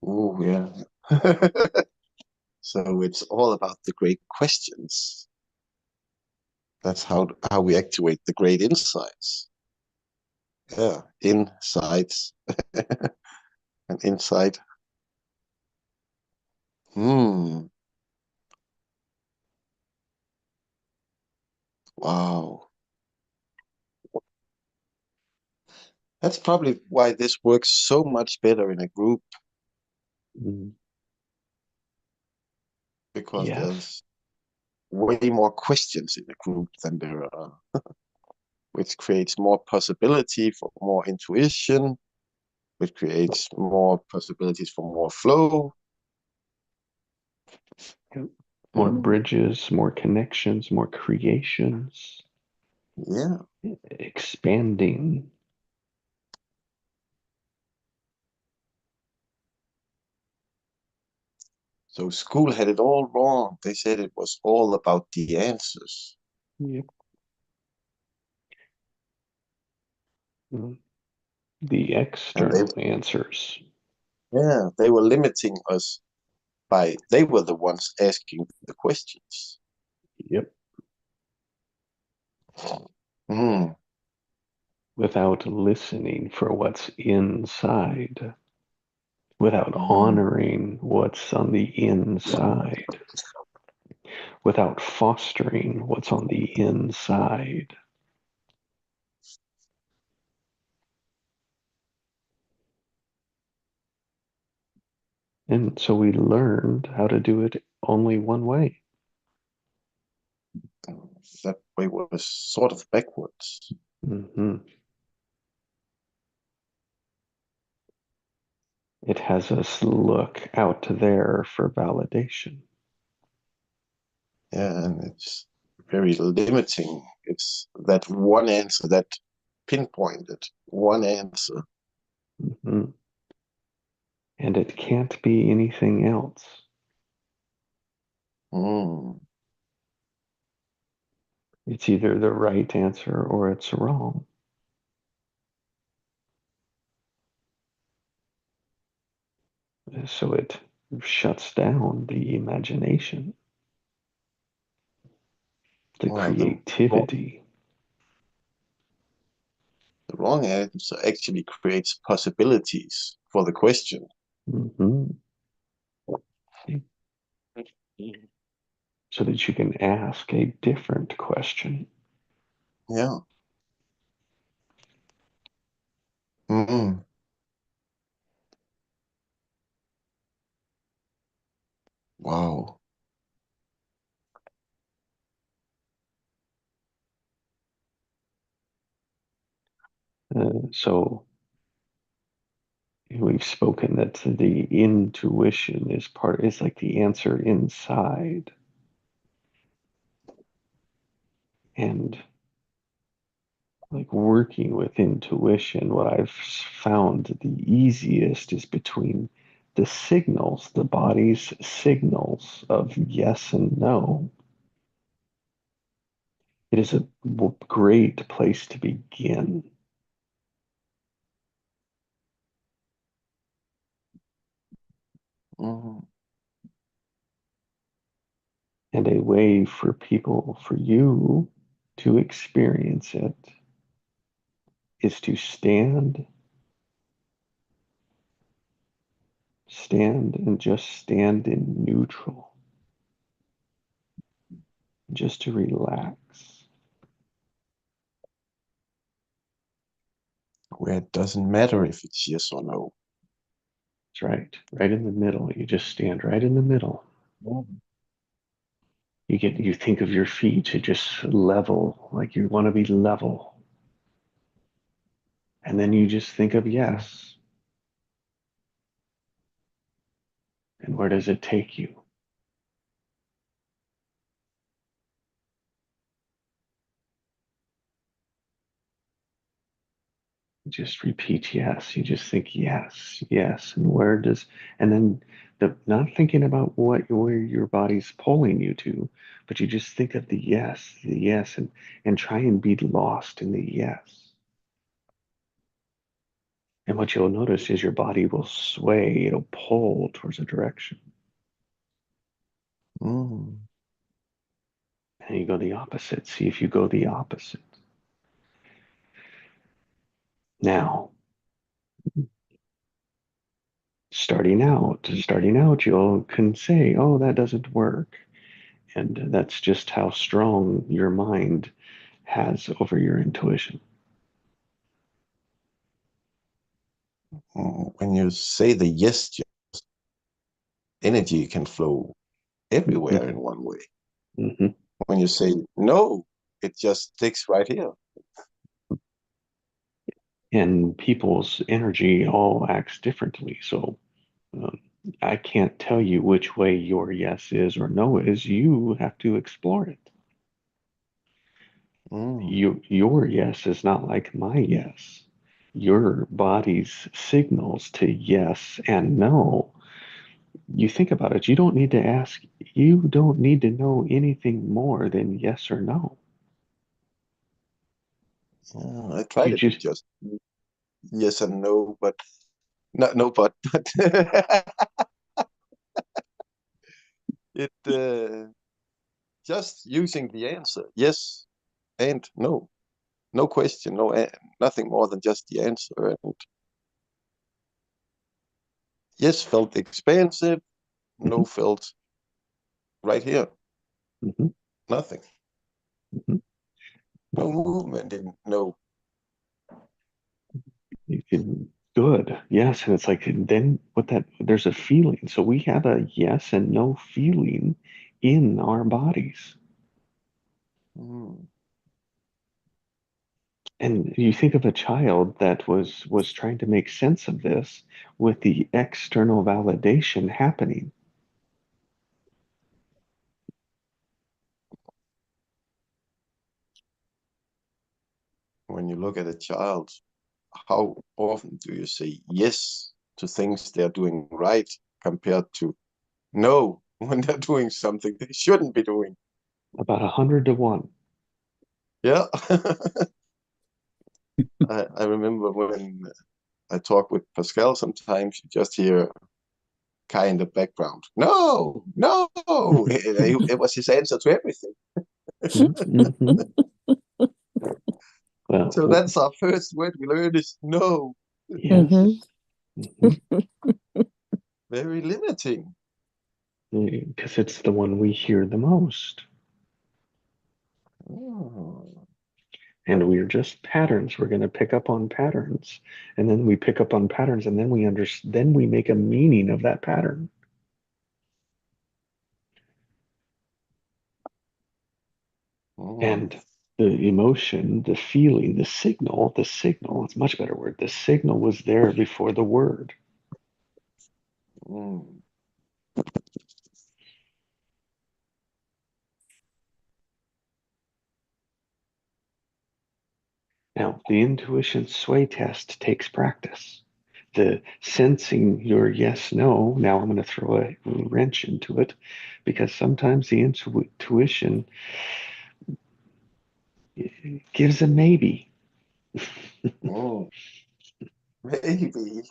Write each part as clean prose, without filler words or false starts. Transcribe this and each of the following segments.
Oh, yeah. So it's all about the great questions. That's how we actuate the great insights. Yeah, insights and insight. Hmm. Wow. That's probably why this works so much better in a group Mm, because yes. there's way more questions in a group than there are, which creates more possibility for more intuition, which creates more possibilities for more flow. Yep. More Mm, bridges, more connections, more creations, yeah. expanding. So school had it all wrong. They said it was all about the answers. Yep. Mm. The And they, external answers. yeah, they were limiting us by, they were the ones asking the questions. Yep. Mm, Without listening for what's inside, without mm. honoring what's on the inside, without fostering what's on the inside. And so we learned how to do it only one way. That way was sort of backwards. Mhm. It has us look out there for validation. Yeah, and it's very limiting. It's that one answer, that pinpointed one answer. Mhm. And it can't be anything else. Mm. It's either the right answer or it's wrong. So it shuts down the imagination, the Well, wrong, creativity. the wrong answer actually creates possibilities for the question. Mhm. So that you can ask a different question. Yeah. Mm. Wow. So we've spoken that the intuition is part, is like the answer inside. And like working with intuition, what I've found the easiest is between the signals, the body's signals of yes and no. It is a great place to begin Mm. and a way for people, for you to experience it is to stand and just stand in neutral, just to relax. Where it doesn't matter if it's yes or no. That's right, right in the middle. You just stand right in the middle. Mm. You think of your feet to just level, like you want to be level. And then you just think of yes. And where does it take you? Just repeat yes. You just think yes, yes. And where does, and then not thinking about where your body's pulling you to, but you just think of the yes, and try and be lost in the yes. And what you'll notice is your body will sway, it'll pull towards a direction. Mm. And you go the opposite. See if you go the opposite. Now, starting out, you can say, oh, that doesn't work. And that's just how strong your mind has over your intuition. When you say the yes, energy can flow everywhere in one way. Mm-hmm. When you say no, it just sticks right here. And people's energy all acts differently. So um, I can't tell you which way your yes is or no is. You have to explore it. Mm. Your yes is not like my yes. Your body's signals to yes and no. You think about it, you don't need to know anything more than yes or no. I try You to do just, just yes and no, but no, but it just using the answer yes and no, no question, nothing more than just the answer. And yes felt expansive, no Mhm, felt right here, mhm, nothing, mhm. no movement in no. You can, good. Yes. And it's like, then what that, there's a feeling. So we have a yes and no feeling in our bodies. Mm. And you think of a child that was trying to make sense of this with the external validation happening. When you look at a child, how often do you say yes to things they're doing right compared to no when they're doing something they shouldn't be doing? About 100 to 1. Yeah. I remember when I talk with Pascal, sometimes you just hear kind of background. No, no. It was his answer to everything. Mhm. So Well, that's our first word we learned is no. yes. Mhm. Very limiting. Because it's the one we hear the most. Oh. And we're just patterns. We're going to pick up on patterns. And then we pick up on patterns and then we make a meaning of that pattern. Oh. And the emotion, the feeling, the signal, it's a much better word. The signal was there before the word. Mm. Now, the intuition sway test takes practice. The sensing your yes, no, now I'm going to throw a wrench into it because sometimes the intuition gives a maybe. Oh. Maybe.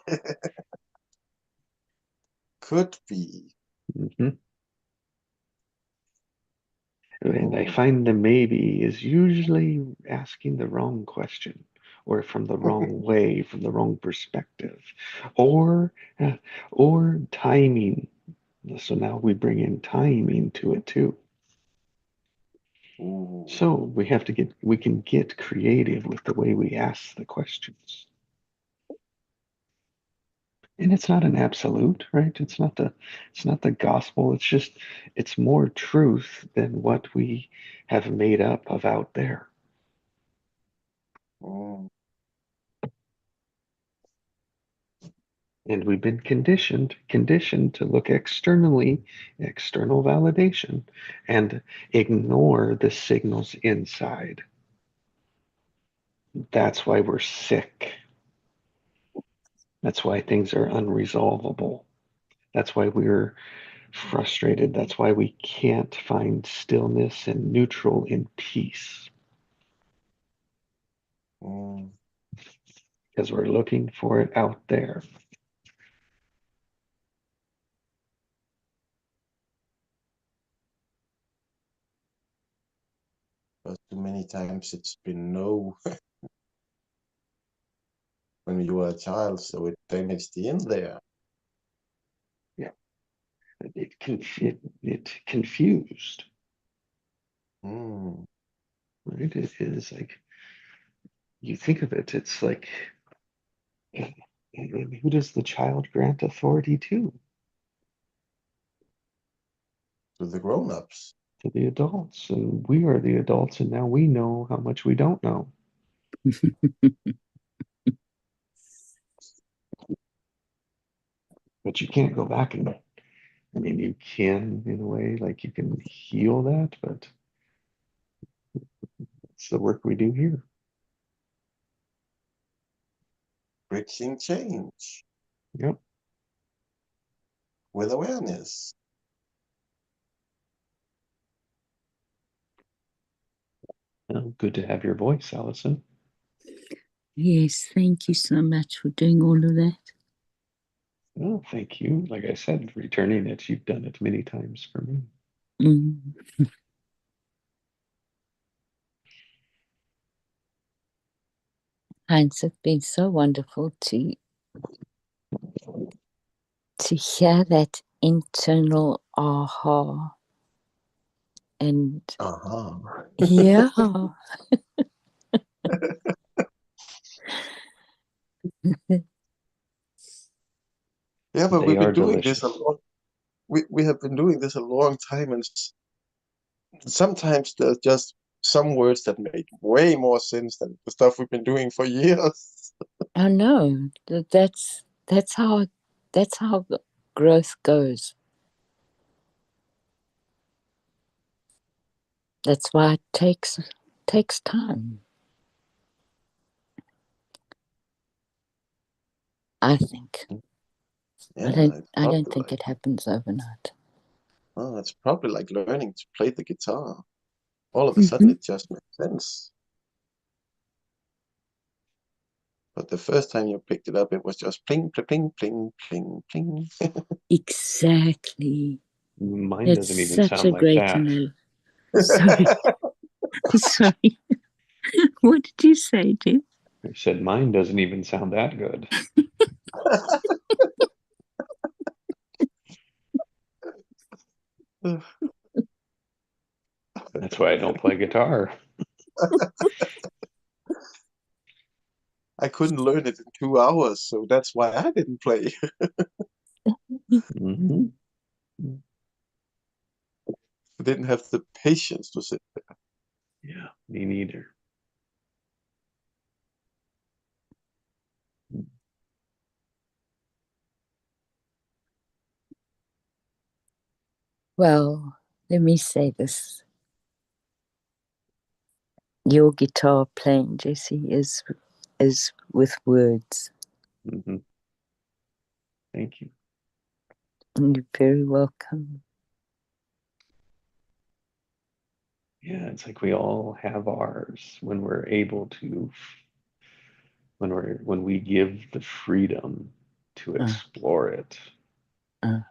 Could be. Mhm. And I Oh. find the maybe is usually asking the wrong question or from the wrong way, from the wrong perspective, or uh, or timing. So now we bring in timing to it too. Oh. So we can get creative with the way we ask the questions. And it's not an absolute, right? It's not the gospel. It's more truth than what we have made up of out there. Oh. And we've been conditioned to look externally, external validation, and ignore the signals inside. That's why we're sick. That's why things are unresolvable. That's why we're frustrated. That's why we can't find stillness and neutral and peace. Oh. because we're looking for it out there. But too many times it's been no when you were a child, so then it's the end there. Yeah, it confused, Mm. right? It is like you think of it, it's like who does the child grant authority to? To the grown-ups. To the adults, and we are the adults, and now we know how much we don't know. But you can't go back and I mean, you can in a way, like you can heal that, but it's the work we do here. Bridging change Yep. with awareness. Well, good to have your voice, Allison. Yes, thank you so much for doing all of that. Well, thank you. Like I said, returning it, you've done it many times for me. Mm. Heinz, it's been so wonderful to hear that internal aha. And yeah. Yeah, but They we've are been doing this delicious. a long. We have been doing this a long time, and sometimes there's just some words that make way more sense than the stuff we've been doing for years. I know. That's how growth goes. That's why it takes time. I think. Yeah, I don't think it happens overnight. Oh, it's probably like learning to play the guitar. All of a sudden, it just makes sense. But the first time you picked it up, it was just pling, pling, pling, pling, pling, pling. Exactly. Mine It's doesn't even such sound a like great that. analogy. Sorry. Sorry. What did you say, Jeff? I said mine doesn't even sound that good. That's why I don't play guitar. I couldn't learn it in 2 hours, so that's why I didn't play. Mm-hmm. I didn't have the patience to sit there. Yeah, me neither. Well, let me say this. Your guitar playing, Jesse, is with words. Mm-hmm. Thank you. And you're very welcome. Yeah, it's like we all have ours when we're able to, when we give the freedom to explore it. Yeah,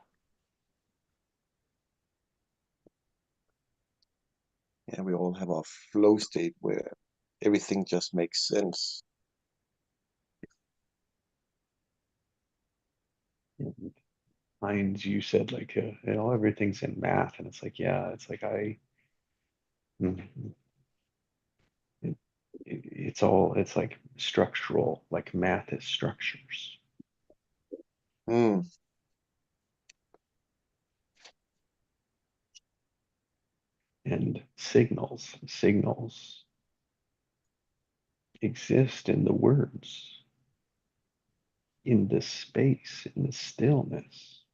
we all have our flow state where everything just makes sense. Mind you said like everything's in math, and it's like it's like it's like structural, like math is structures. Mm. And signals exist in the words, in the space, in the stillness.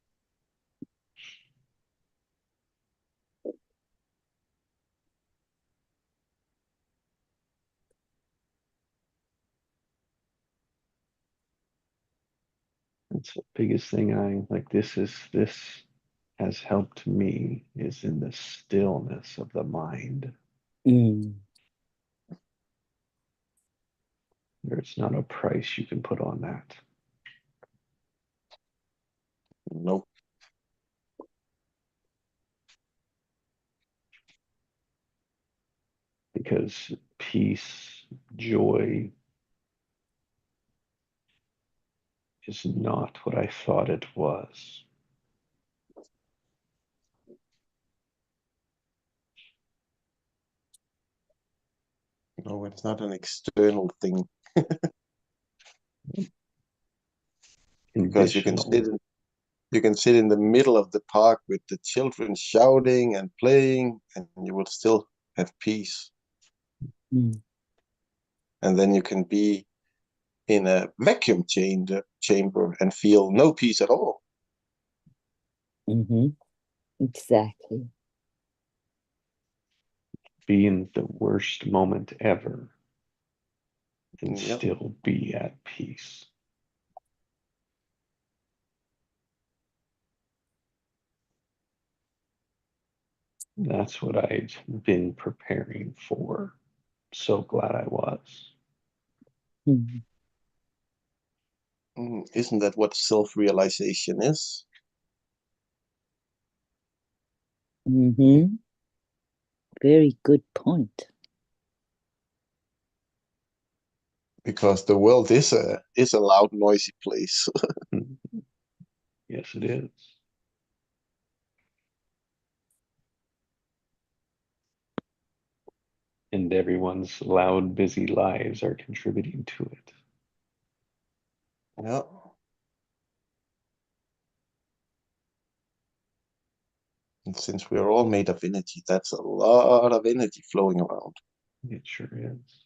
It's the biggest thing I like. This has helped me is in the stillness of the mind. Mm. There's not a price you can put on that. Nope. Because peace, joy is not what I thought it was. No, it's not an external thing. Because Conditional. you can sit in the middle of the park with the children shouting and playing, and you will still have peace. Mm. And then you can be in a vacuum chamber and feel no peace at all. Mm-hmm. Exactly. Be in the worst moment ever and Yep. still be at peace. That's what I'd been preparing for. So glad I was. Mm. Isn't that what self-realization is? Mm-hmm. Very good point. Because the world is a loud, noisy place. Yes, it is. And everyone's loud, busy lives are contributing to it. Yeah. And since we're all made of energy, that's a lot of energy flowing around. It sure is.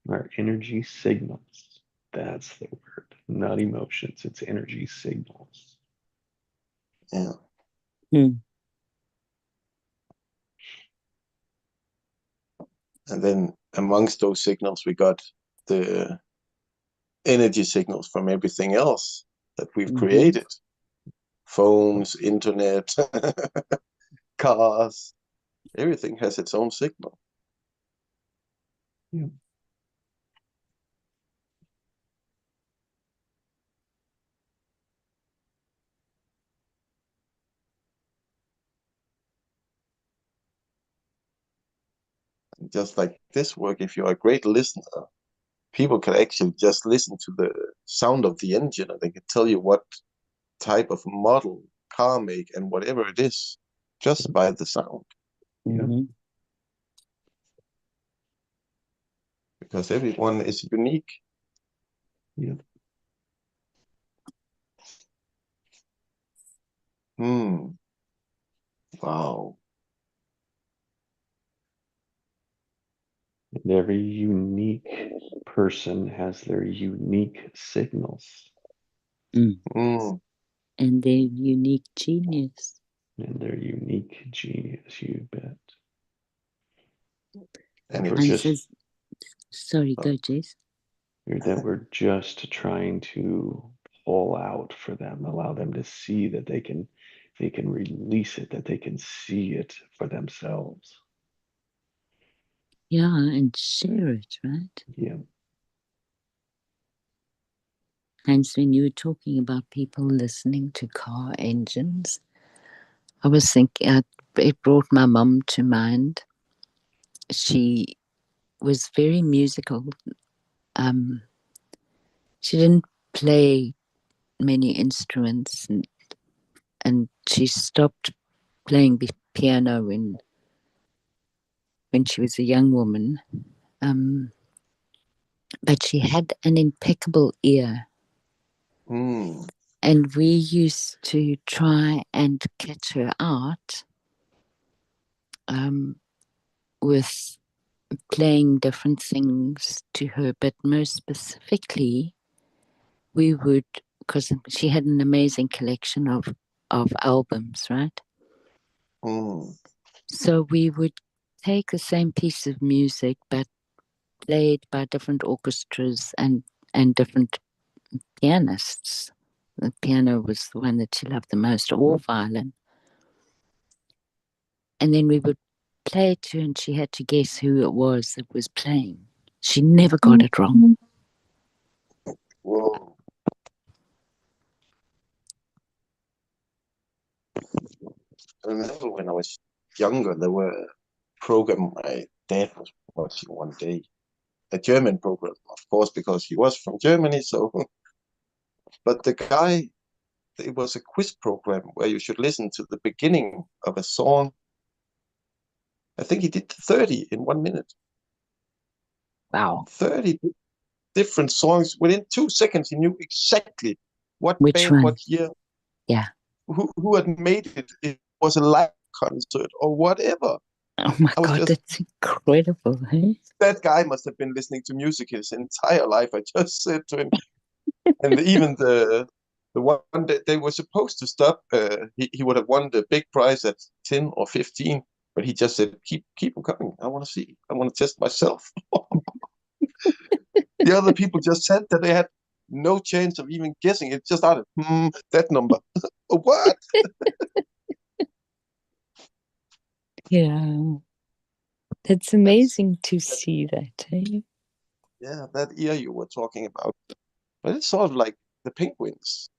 Our energy signals. That's the word. Not emotions, it's energy signals. Yeah. Mm. And then amongst those signals, we got the energy signals from everything else that we've created. Phones, internet, cars, everything has its own signal. Yeah. Just like this work, if you're a great listener, people can actually just listen to the sound of the engine and they can tell you what type of model, car make, and whatever it is, just by the sound. Mm-hmm. Because everyone is unique. Yeah. Wow. And every unique person has their unique signals And their unique genius. and their unique genius, you bet. And We're it's And just says, sorry, go, Jess. that we're just trying to pull out for them, allow them to see that they can release it, that they can see it for themselves. Yeah, and share it, right? Yeah. Hence, when you were talking about people listening to car engines, I was thinking, it brought my mum to mind. She was very musical. She didn't play many instruments, and she stopped playing piano when she was a young woman. But she had an impeccable ear. And we used to try and catch her out with playing different things to her, but most specifically, we would, because she had an amazing collection of albums, right? So we would take the same piece of music, but played by different orchestras and different pianists. The piano was the one that she loved the most, or violin. And then we would play it to her, and she had to guess who it was that was playing. She never got it wrong. Whoa. I remember when I was younger, there were a program my dad was watching one day, a German program, of course, because he was from Germany. So, but the guy, it was a quiz program where you should listen to the beginning of a song. I think he did 30 in 1 minute. Wow. 30 different songs. Within 2 seconds, he knew exactly what Which band, one? what year, Yeah. who had made it. It was a live concert or whatever. Oh my I was God, just, that's incredible, hey? that guy must have been listening to music his entire life. I just said to him, and even the one that they were supposed to stop, he would have won the big prize at 10 or 15, but he just said, keep them coming. I want to see. I want to test myself. The other people just said that they had no chance of even guessing. It just started, that number. What? Yeah. That's amazing to see that, hey? Yeah, that ear you were talking about. But it's sort of like the penguins.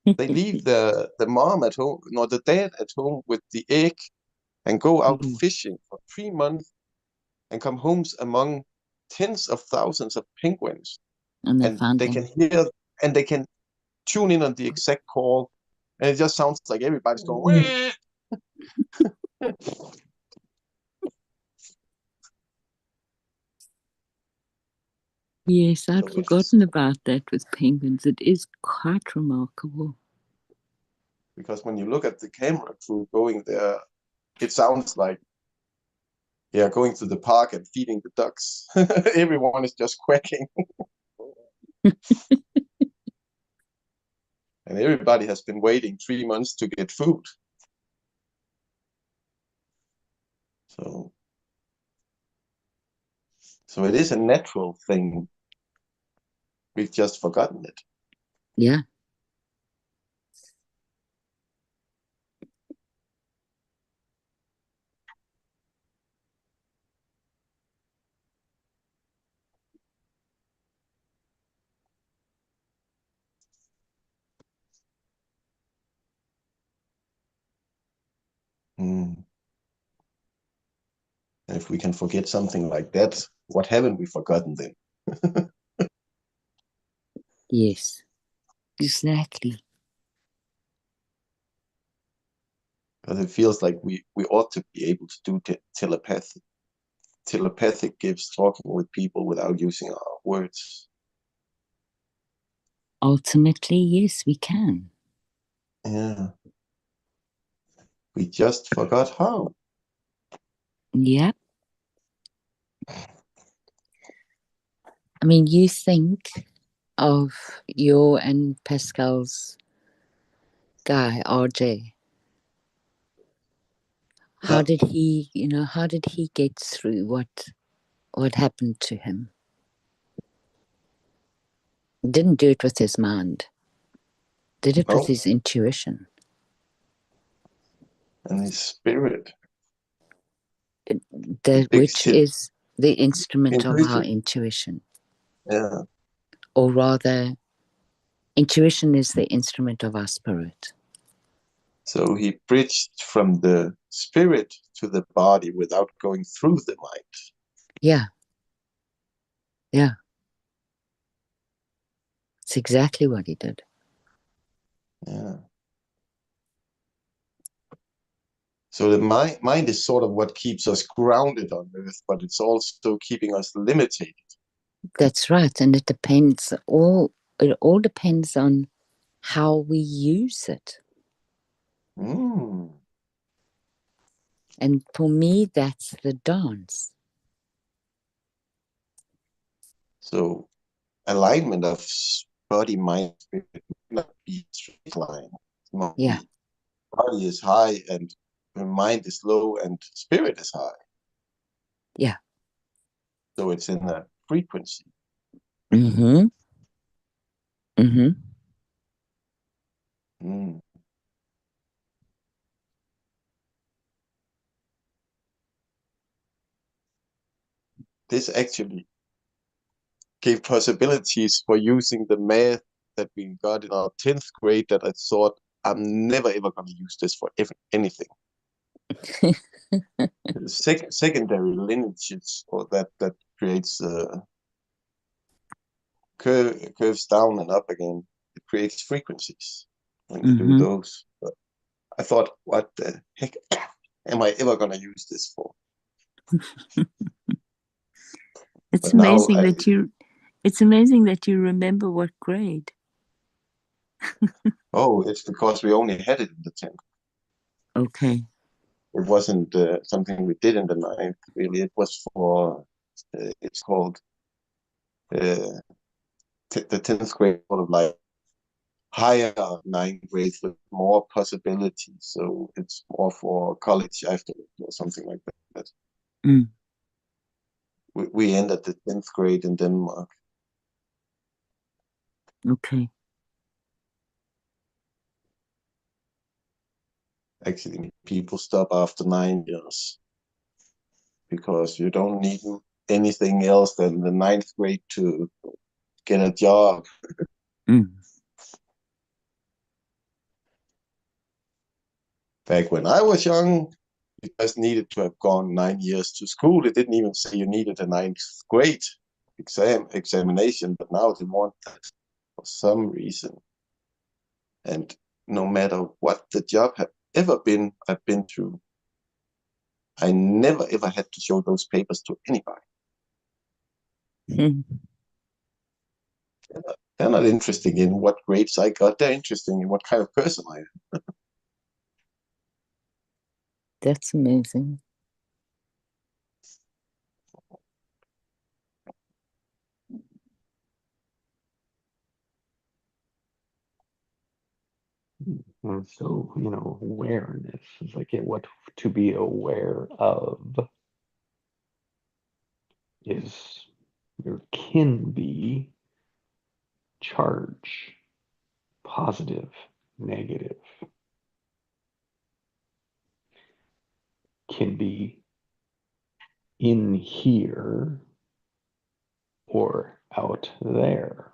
They leave the mom at home, no, the dad at home with the egg and go out fishing for 3 months and come home among tens of thousands of penguins. And they And found they him. can hear and they can tune in on the exact call. And it just sounds like everybody's going, "Wah!" Yes, I'd So it's forgotten about that with penguins. It is quite remarkable. because when you look at the camera crew going there, it sounds like, yeah, going to the park and feeding the ducks. Everyone is just quacking. And everybody has been waiting 3 months to get food. So, so it is a natural thing. We've just forgotten it. Yeah. Mm. And if we can forget something like that, what haven't we forgotten then? Yes. Exactly. Because it feels like we ought to be able to do telepathic gifts, talking with people without using our words. Ultimately, yes, we can. Yeah. We just forgot how. Yeah. I mean, you think of your and Pascal's guy, RJ. How Yeah. did how did he get through what happened to him? Didn't do it with his mind. Did it with No. his intuition. And his spirit. Which His is the instrument of our intuition. intuition. Yeah. Or rather, intuition is the instrument of our spirit. So he bridged from the spirit to the body without going through the mind. Yeah. Yeah. It's exactly what he did. Yeah. So the mind is sort of what keeps us grounded on earth, but it's also keeping us limited. That's right. And it all depends on how we use it. Mm. And for me, that's the dance. So alignment of body, mind, spirit might not be a straight line. It might Yeah. be body is high and mind is low and spirit is high. Yeah. So it's in a frequency. Mm-hmm. Mm-hmm. Mm. this actually gave possibilities for using the math that we got in our 10th grade that I thought I'm never ever going to use this for anything. Secondary lineages, or that creates curves down and up again. It creates frequencies when you do those. But I thought, what the heck am I ever going to use this for? It's But now amazing it's amazing that you remember what grade. Oh, it's because we only had it in the 10th. Okay. It wasn't something we did in the 9th, really. It was for, it's called the 10th grade, sort of like higher 9th grades with more possibilities. So it's more for college after or something like that. Mm. We ended the 10th grade in Denmark. Okay. Actually, people stop after 9 years because you don't need anything else than the 9th grade to get a job. Mm. Back when I was young, you just needed to have gone 9 years to school. It didn't even say you needed a 9th grade examination, but now they want that for some reason. And no matter what the job I've been through, I never ever had to show those papers to anybody. Mm. They're not interested in what grades I got. They're interested in what kind of person I am. That's amazing. And so, awareness is like what to be aware of is your can be charge, positive, negative, can be in here or out there.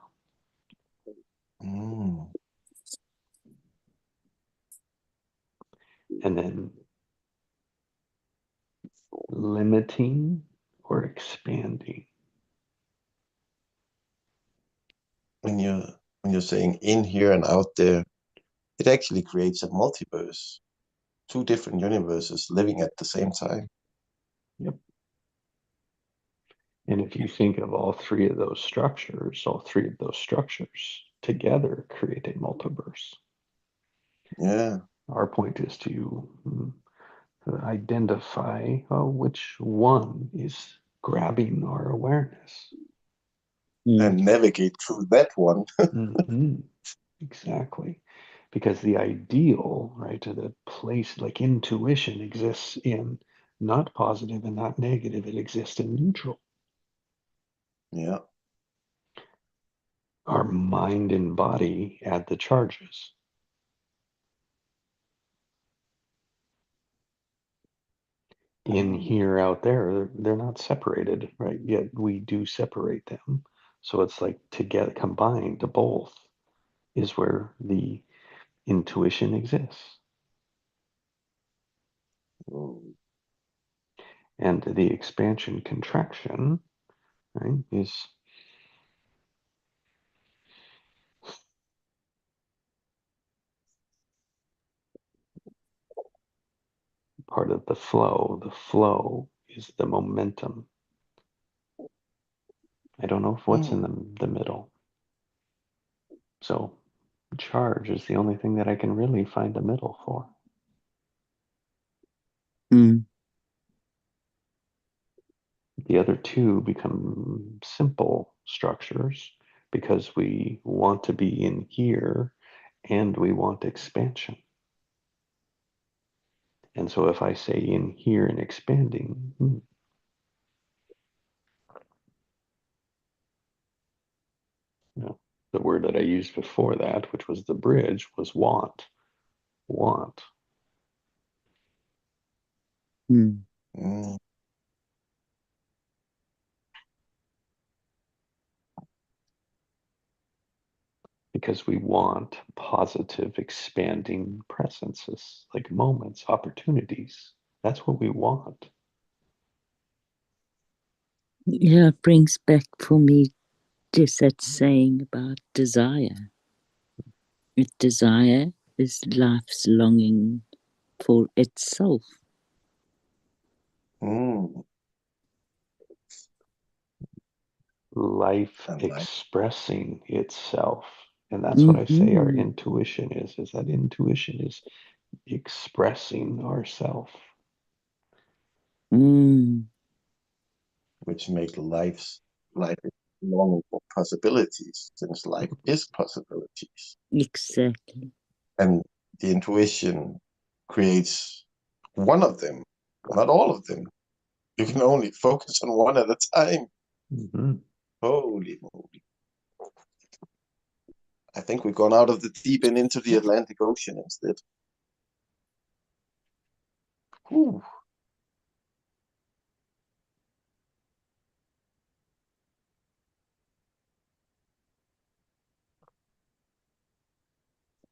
Mm. And then limiting or expanding. When you're saying in here and out there, it actually creates a multiverse, two different universes living at the same time. Yep. And if you think of all three of those structures together create a multiverse. Yeah. Our point is to identify which one is grabbing our awareness. And navigate through that one. Exactly. Because the ideal, right, the place like intuition exists in not positive and not negative, it exists in neutral. Yeah. Our mind and body add the charges. In here, out there, they're not separated, right? Yet we do separate them. So it's like together, combined, to both is where the intuition exists. And the expansion contraction, right, is part of the flow. The flow is the momentum. I don't know what's in the middle. So charge is the only thing that I can really find a middle for. The other two become simple structures because we want to be in here and we want expansion. And so if I say in here and expanding, the word that I used before that, which was the bridge, was want. Want. Mm. because we want positive, expanding presences, like moments, opportunities. That's what we want. Yeah, it brings back for me just that saying about desire. If desire is life's longing for itself. Mm. Life And expressing itself. And that's what I say our Mhm. intuition is that intuition is expressing ourself. Mm, which make life longing for possibilities, since life is possibilities. exactly. And the intuition creates one of them, not all of them. You can only focus on one at a time. Mm-hmm. Holy moly. I think we've gone out of the deep end into the Atlantic Ocean instead. Whew.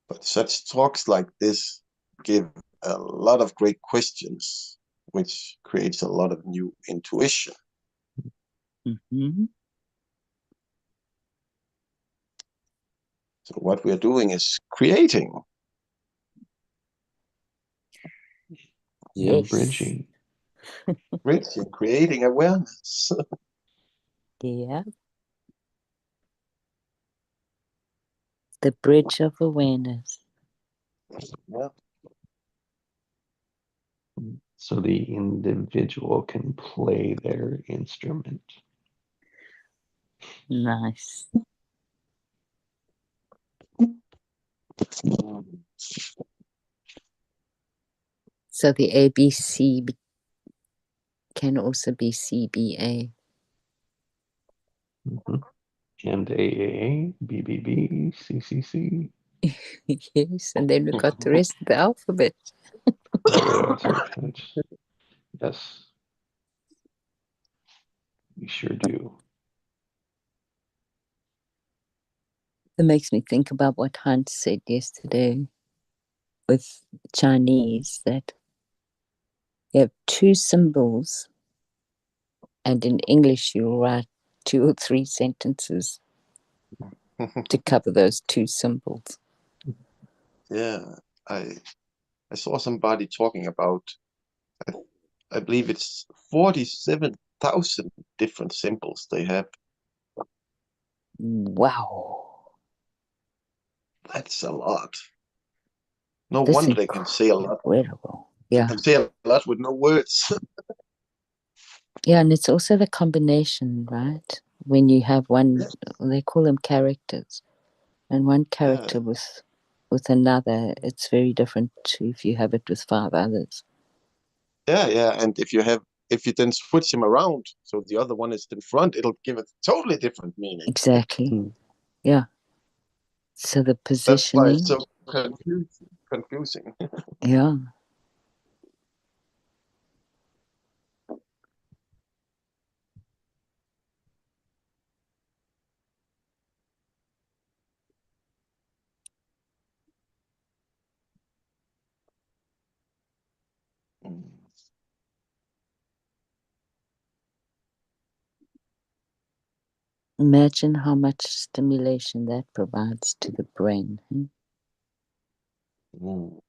But such talks like this give a lot of great questions, which creates a lot of new intuition. Mm-hmm. So what we're doing is creating. And Yes. bridging. Bridging, creating awareness. Yeah. The bridge of awareness. Yeah. So the individual can play their instrument. Nice. So the ABC can also be CBA. Mm-hmm. And AAA, BBB, CCC. Yes, and then we got the rest of the alphabet. Yes, we sure do. It makes me think about what Hans said yesterday with Chinese, that you have two symbols, and in English you write 2 or 3 sentences to cover those two symbols. Yeah, I saw somebody talking about, I believe it's 47,000 different symbols they have. Wow. That's a lot. No That's wonder they can say a lot. incredible. They Yeah. can say a lot with no words. Yeah, and it's also the combination, right? When you have one, they call them characters, and one character Yeah, with another, it's very different to if you have it with 5 others. yeah. And if you then switch them around, so the other one is in front, it'll give it totally different meaning. Exactly. Yeah. So the That's why it's positioning, so confusing. yeah. Imagine how much stimulation that provides to the brain. Mm.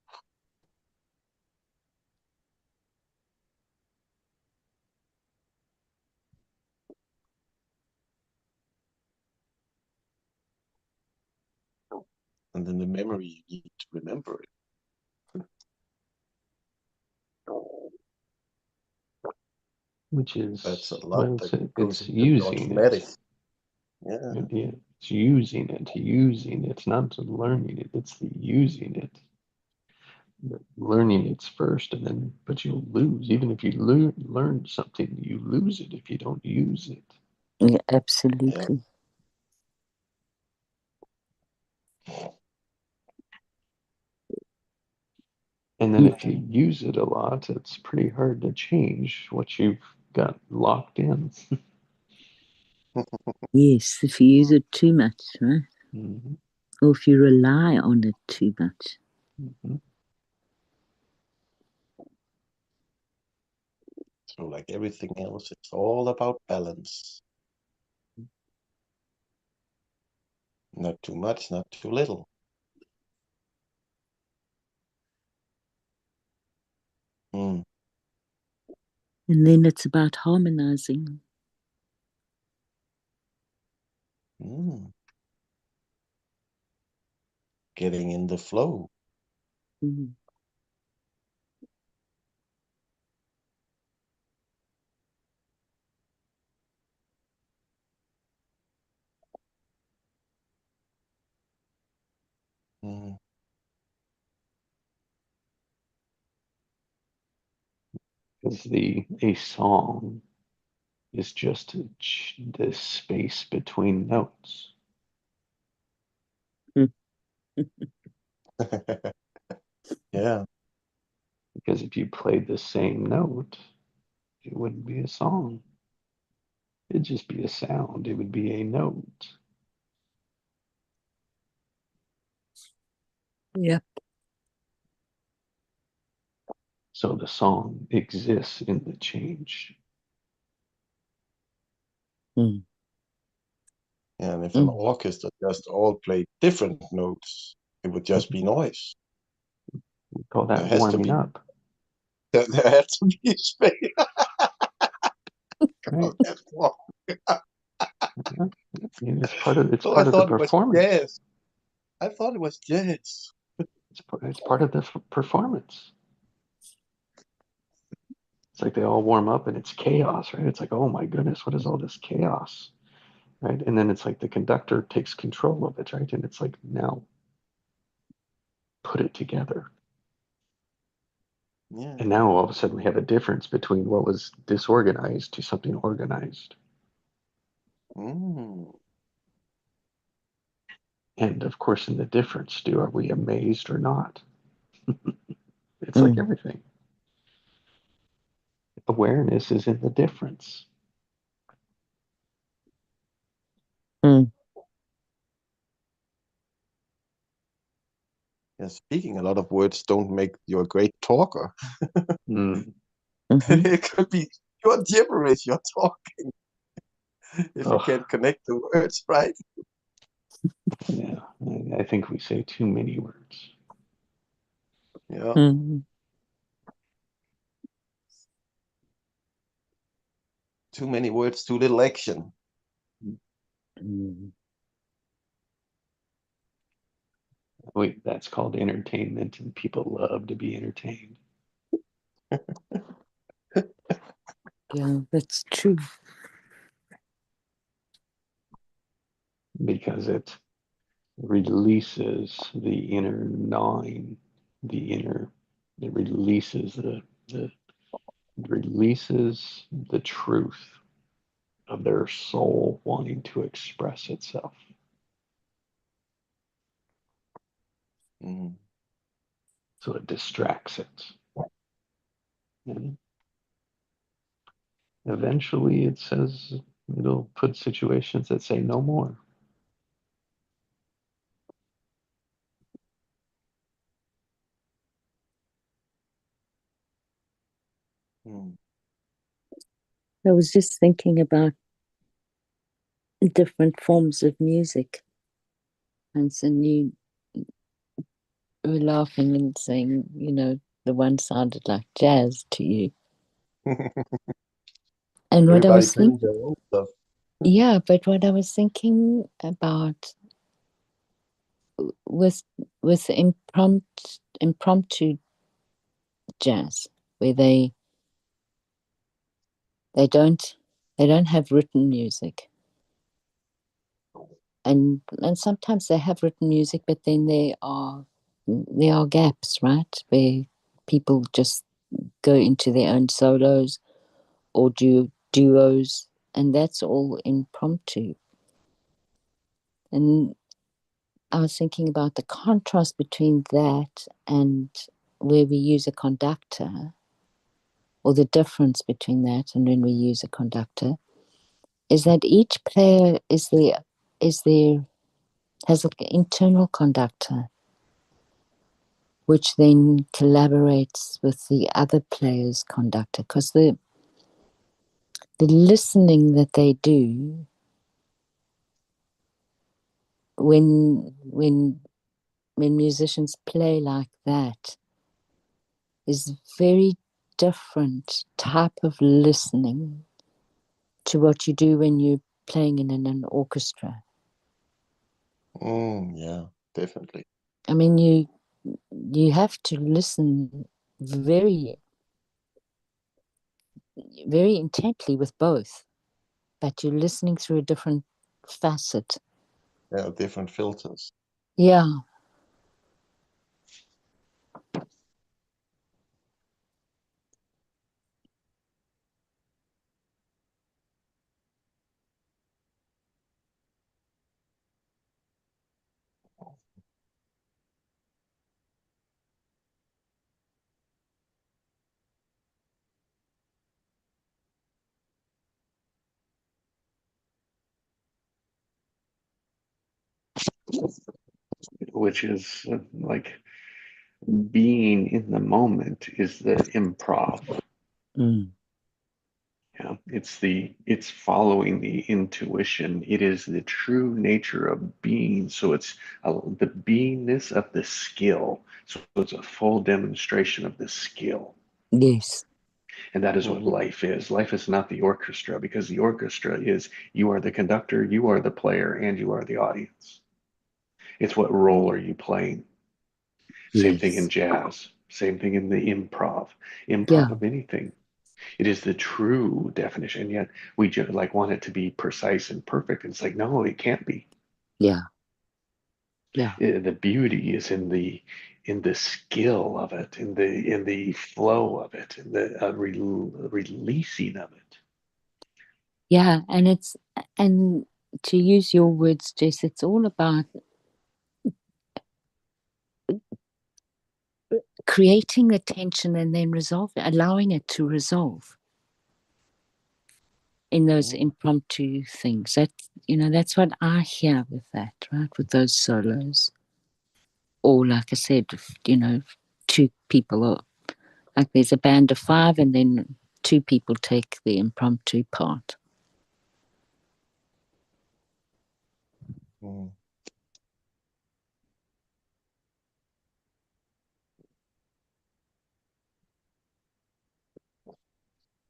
And then the memory, you need to remember it. Which is, That's a lot well, that goes it's into the using automatic. it. Yeah. It's using it. It's not learning it, it's the using it. Learning it's first, and then, but you'll lose. Even if you learn something, you lose it if you don't use it. Yeah, Yeah. absolutely. And then if you use it a lot, it's pretty hard to change what you've got locked in. Yes, if you use it too much, right? Mhm. or if you rely on it too much. Mhm. So like everything else, it's all about balance. Not too much, not too little. Mm. And then it's about harmonizing. Mm. Getting in the flow. Mm. Mm. Because a song is just the space between notes. Yeah. Because if you played the same note, it wouldn't be a song. It'd just be a sound. It would be a note. Yep. So the song exists in the change. Mm. And if an Mm. orchestra just all played different notes, it would just be noise. We call There that has to warming be up. there has to be space. Right? That's wrong. Yeah. It's part of So I the thought it was performance. jazz. I thought it was jazz. It's part of the performance. It's like they all warm up and it's chaos, right? It's like, oh my goodness, what is all this chaos, right? And then it's like the conductor takes control of it, right? And it's like, now put it together. Yeah. And now all of a sudden we have a difference between what was disorganized to something organized. Mm. And of course, in the difference, are we amazed or not? It's like Mm. everything. Awareness is in the difference. Mm. Yeah, speaking a lot of words don't make you a great talker. Mm. Mm-hmm. It could be pure gibberish you're talking if you Oh, can't connect the words, right? yeah. I think we say too many words. Yeah. Mm. Too many words, too little action. Mm. That's called entertainment, and people love to be entertained Yeah, that's true. because it releases the inner gnawing, it releases the it releases the truth of their soul wanting to express itself. Mm. So it distracts it. And eventually it says it'll put situations that say no more. Mm. I was just thinking about different forms of music. And so you were laughing and saying, the one sounded like jazz to you. And what I Everybody was playing thinking, their own stuff. yeah, but what I was thinking about with impromptu jazz, where they don't they don't have written music, and sometimes they have written music, but then there are gaps, right, where people just go into their own solos or do duos, and that's all impromptu. And I was thinking about the contrast between that and where we use a conductor, or the difference between that and when we use a conductor, is that each player is their has an internal conductor, which then collaborates with the other player's conductor, because the listening that they do when musicians play like that is very different type of listening to what you do when you're playing in an orchestra. Yeah, definitely. I mean, you have to listen very, very intently with both, but you're listening through a different facet. Yeah, different filters. Yeah. Which is like being in the moment is the improv. Mm. Yeah, it's following the intuition. It is the true nature of being. So it's the beingness of the skill. So it's a full demonstration of the skill. Yes. And that is what life is. Life is not the orchestra, because the orchestra is you are the conductor, you are the player, and you are the audience. It's what role are you playing? Same thing in Yes. jazz. Same thing in the improv. Yeah. Improv of anything. It is the true definition. Yet we just like want it to be precise and perfect. And it's like, no, it can't be. Yeah. Yeah. The beauty is in the skill of it, in the flow of it, in the releasing of it. Yeah. And to use your words, Jess, it's all about creating the tension and then allowing it to resolve in those impromptu things. That's what I hear with that, right? With those solos. Or like I said, two people, or like there's a band of five and then two people take the impromptu part. Mm.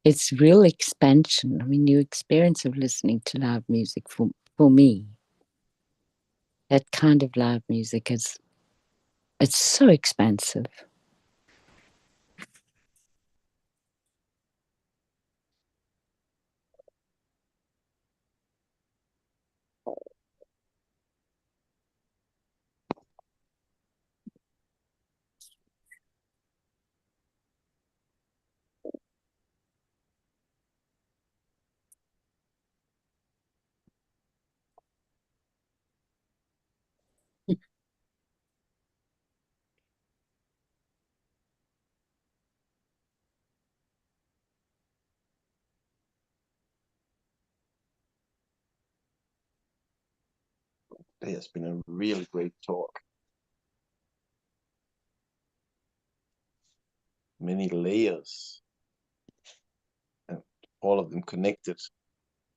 It's real expansion. I mean, your experience of listening to live music for me, that kind of live music it's so expansive. It has been a really great talk. Many layers and all of them connected.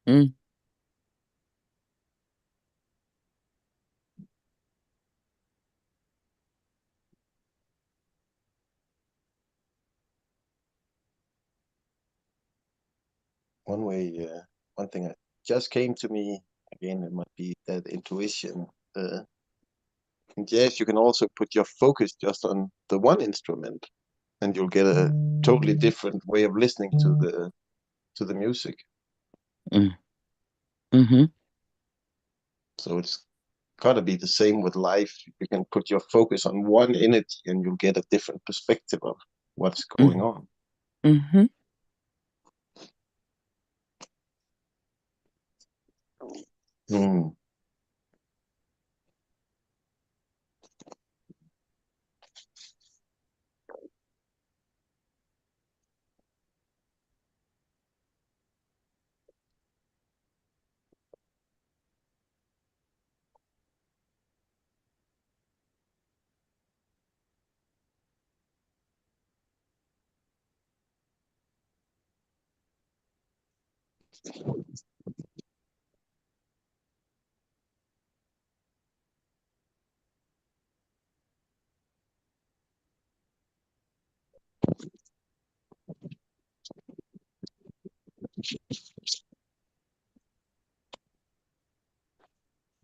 Mm. One thing that just came to me again, it might be that intuition. In jazz, you can also put your focus just on the one instrument, and you'll get a totally different way of listening to the music. Mm. Mm-hmm. So it's gotta be the same with life. You can put your focus on one entity, and you'll get a different perspective of what's going on. Mm-hmm. Mm.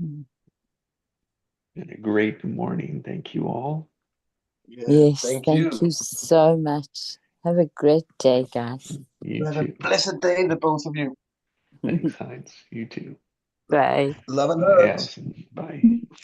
Mm. And a great morning. Thank you all. Yeah, Yes, thank thank you so much. Have a great day, guys. You Have a too. blessed day, the both of you. Thanks, Heinz. You too. Bye. Love and Bye, hugs. Allison. Bye.